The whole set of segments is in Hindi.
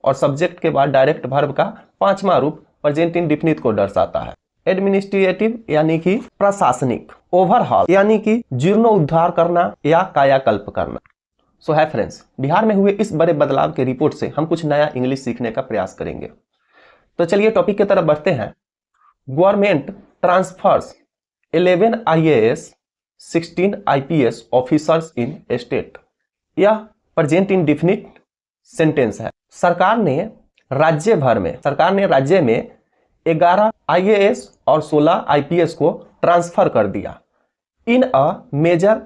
और सब्जेक्ट के बाद डायरेक्ट वर्ब का पांचवा रूप प्रेजेंट इंडेफिनिट को दर्शाता है। एडमिनिस्ट्रेटिव यानी कि प्रशासनिक, ओवरहॉल यानी कि जीर्णोद्धार करना या कायाकल्प करना। सो है फ्रेंड्स, बिहार में हुए इस बड़े बदलाव के रिपोर्ट से हम कुछ नया इंग्लिश सीखने का प्रयास करेंगे। तो चलिए टॉपिक की तरफ बढ़ते हैं। Government transfers 11 IAS 16 IPS officers in state. यह प्रेजेंट इंडेफिनिट सेंटेंस है। सरकार ने राज्य में 11 IAS और 16 IPS को ट्रांसफर कर दिया। इन अ मेजर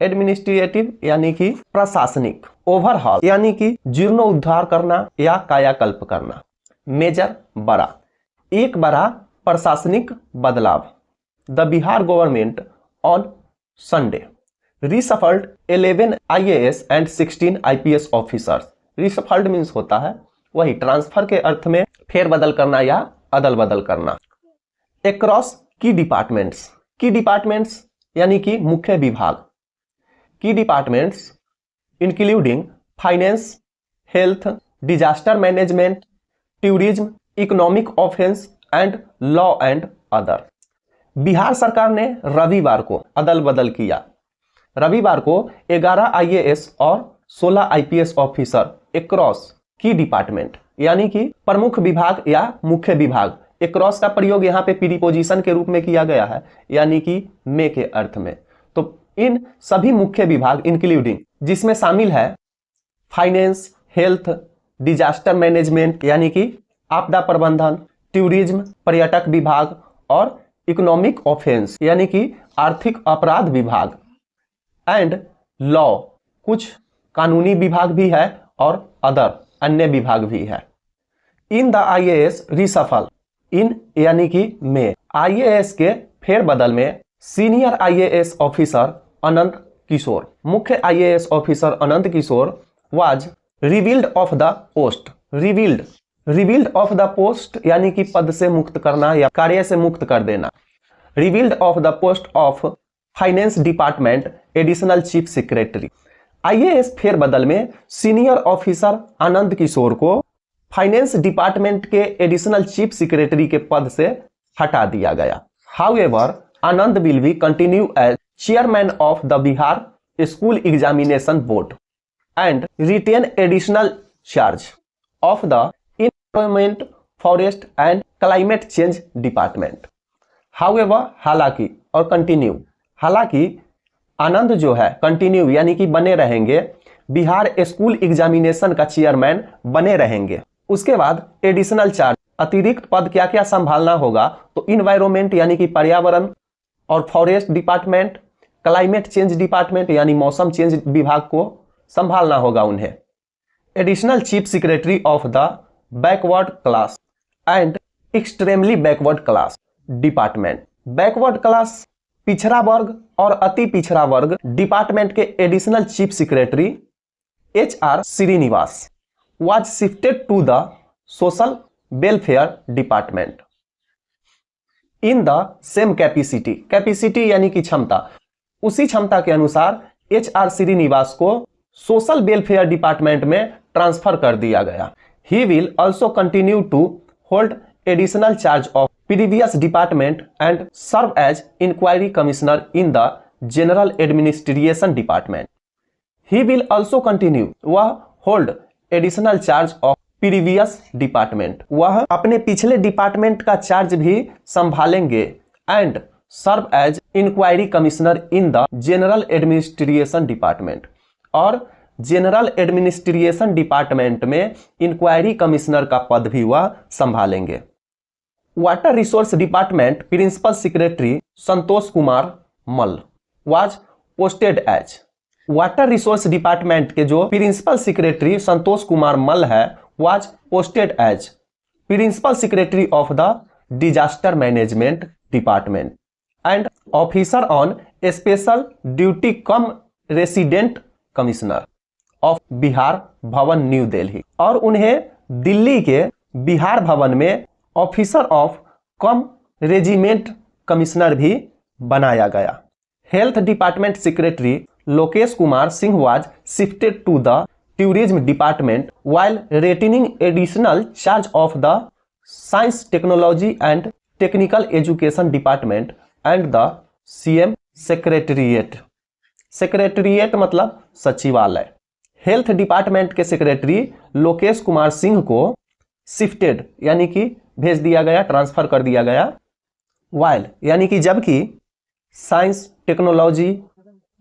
एडमिनिस्ट्रेटिव यानी कि प्रशासनिक, ओवरहॉल यानी कि जीर्णोद्धार करना या कायाकल्प करना, मेजर बड़ा, एक बड़ा प्रशासनिक बदलाव। The Bihar government on Sunday reshuffled 11 IAS and 16 IPS officers. Reshuffled means होता है वही ट्रांसफर के अर्थ में फेरबदल करना या अदल बदल करना। एक्रॉस की डिपार्टमेंट्स यानी कि मुख्य विभाग। की departments including finance, health, disaster management, tourism, economic offence and law and other. Bihar सरकार ने रविवार को अदल बदल किया। रविवार को 11 IAS और 16 IPS ऑफिसर एक्रॉस की डिपार्टमेंट यानी कि प्रमुख विभाग या मुख्य विभाग। एक्रॉस का प्रयोग यहाँ पे प्रीपोजिशन के रूप में किया गया है यानी कि में के अर्थ में। तो इन सभी मुख्य विभाग इंक्लूडिंग, जिसमें शामिल है फाइनेंस, हेल्थ, डिजास्टर मैनेजमेंट यानी कि आपदा प्रबंधन, टूरिज्म पर्यटक विभाग और इकोनॉमिक ऑफेंस यानी कि आर्थिक अपराध विभाग एंड लॉ, कुछ कानूनी विभाग भी है और अदर अन्य विभाग भी है। In the IAS reshuffle, in यानी कि में, IAS के फेरबदल में senior IAS officer Anant Kishore, मुख्य IAS officer Anant Kishore was relieved of the post. Relieved of the post यानी कि पद से मुक्त करना या कार्य से मुक्त कर देना। Relieved of the post of finance department additional chief secretary. IAS फेरबदल में सीनियर ऑफिसर आनंद किशोर को फाइनेंस डिपार्टमेंट के एडिशनल चीफ सेक्रेटरी के पद से हटा दिया गया। However Anand will be continue as chairman of the Bihar school examination board and retain additional charge of the environment, forest and climate change department. However हालांकि और कंटिन्यू, हालांकि आनंद जो है कंटिन्यू यानी कि बने रहेंगे, बिहार स्कूल एग्जामिनेशन का चेयरमैन बने रहेंगे। उसके बाद एडिशनल चार्ज, अतिरिक्त पद क्या क्या संभालना होगा, तो इन्वायरमेंट यानी कि पर्यावरण और forest department, climate change department यानी मौसम चेंज विभाग को संभालना होगा उन्हें। Additional chief secretary of the backward class and extremely backward class department. Backward class पिछड़ा वर्ग और अति पिछड़ा वर्ग डिपार्टमेंट के additional chief secretary HR Srinivas was shifted to the social welfare department in the same capacity यानी कि क्षमता। उसी क्षमता के अनुसार HR श्रीनिवास को सोशल वेलफेयर डिपार्टमेंट में ट्रांसफर कर दिया गया। He will also continue to hold additional charge of previous department and serve as inquiry commissioner in the general administration department. He will also continue, वह hold additional charge of previous department, वह अपने पिछले डिपार्टमेंट का चार्ज भी संभालेंगे and serve as inquiry commissioner in the general administration department, और जनरल एडमिनिस्ट्रेशन डिपार्टमेंट में इंक्वायरी कमिश्नर का पद भी वह संभालेंगे। Water resource department principal secretary Santosh Kumar Mall was posted as. Water resource department के जो प्रिंसिपल सेक्रेटरी संतोष कुमार मल है was posted as principal secretary of the disaster management department and officer on special duty cum resident commissioner of Bihar Bhawan new Delhi. और उन्हें दिल्ली के बिहार भवन में officer of cum regiment commissioner भी बनाया गया। Health department secretary Lokesh Kumar Singh was shifted to the tourism department while retaining additional charge of the science technology and technical education department and the CM secretariat। Secretariat मतलब सचिवालय। हेल्थ डिपार्टमेंट के सेक्रेटरी लोकेश कुमार सिंह को शिफ्टेड यानी कि भेज दिया गया, ट्रांसफर कर दिया गया। वाइल यानी कि जबकि साइंस टेक्नोलॉजी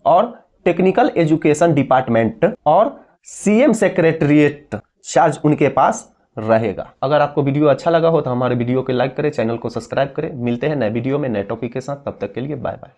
और टेक्निकल एजुकेशन डिपार्टमेंट और सीएम सेक्रेटरीट चार्ज उनके पास रहेगा। अगर आपको वीडियो अच्छा लगा हो तो हमारे वीडियो को लाइक करें, चैनल को सब्सक्राइब करें। मिलते हैं नए वीडियो में नए टॉपिक के साथ, तब तक के लिए बाय बाय।